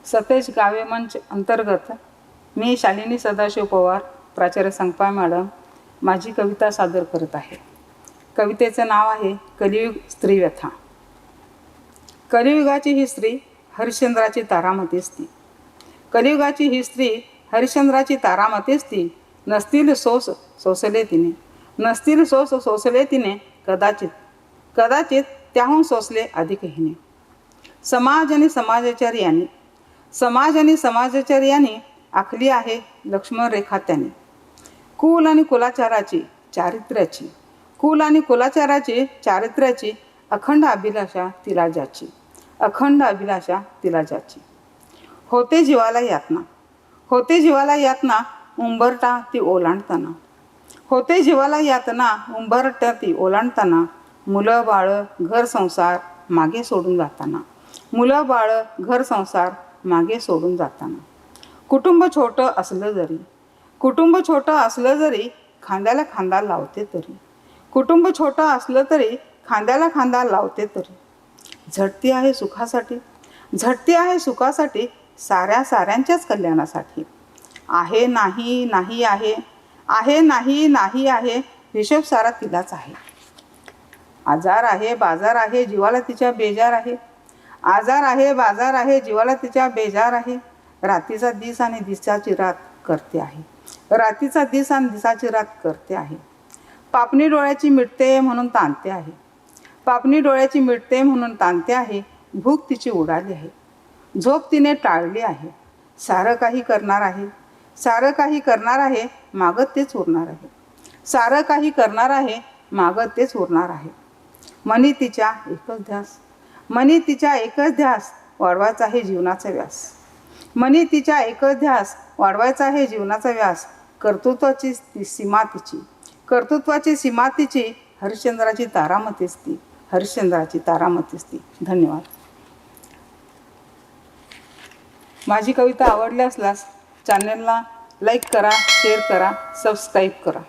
सतेज गावे मंच अंतर्गत मी शालिनी सदाशिव पवार, प्राचार्य संगपा मॅडम, माझी कविता सादर करत आहे. कवितेचं नाव आहे कलियुग स्त्रीव्यथा. कलियुगाची ही स्त्री हरिश्चंद्राची तारामती असती. कलियुगाची ही स्त्री हरिश्चंद्राची तारामती असती. नसतील सोस सोसले तिने, नसतील सोस सोसले तिने, कदाचित कदाचित त्याहून सोसले अधिक हिने. समाज आणि समाजाचार्यांनी, समाज आणि समाजाचार्यांनी आखली आहे लक्ष्मण रेखा त्याने. कुल आणि कुलाचाराची चारित्र्याची, कुल आणि कुलाचाराची चारित्र्याची अखंड अभिलाषा तिला ज्याची, अखंड अभिलाषा तिला ज्याची. होते जीवाला यातना, होते जीवाला यातना, उंबरटा ती ओलांडताना. होते जीवाला यातना, उंबरटा ती ओलांडताना. मुलं बाळं घर संसार मागे सोडून जाताना, मुलं बाळं घर संसार मागे सोडून जाताना. कुटुंब छोटं असलं जरी, कुटुंब छोटं असलं जरी, खांद्याला खांदा लावते तरी. कुटुंब छोटं असलं तरी खांद्याला खांदा लावते तरी. झटती आहे सुखासाठी, झटती आहे सुखासाठी, साऱ्या साऱ्यांच्याच कल्याणासाठी. आहे नाही नाही आहे, आहे नाही नाही आहे, हिशोब सारा तिलाच आहे. आजार आहे बाजार आहे, जीवाला तिच्या बेजार आहे. आजार आहे बाजार आहे, जीवाला तिच्या बेजार आहे. रातीचा दिस आणि दिसाची रात करते आहे, रातीचा दिस आणि दिसाची रात करते आहे. पापणी डोळ्याची मिटते म्हणून ताणते आहे, पापणी डोळ्याची मिटते म्हणून ताणते आहे. भूक तिची उडाली आहे, झोप तिने टाळली आहे. सारं काही करणार आहे, सारं काही करणार आहे, मागत तेच उरणार आहे. सारं काही करणार आहे, मागत तेच उरणार आहे. मनी तिच्या एकच ध्यास, मनी तिच्या एकच ध्यास, वाढवायचा आहे जीवनाचा व्यास. मनी तिच्या एकच ध्यास, वाढवायचा आहे जीवनाचा व्यास. कर्तृत्वाची सीमा तिची, कर्तृत्वाची सीमा तिची, हरिश्चंद्राची तारामती असती, हरिश्चंद्राची तारामती असती. धन्यवाद. माझी कविता आवडली असल्यास चॅनलला लाईक करा, शेअर करा, सबस्क्राईब करा.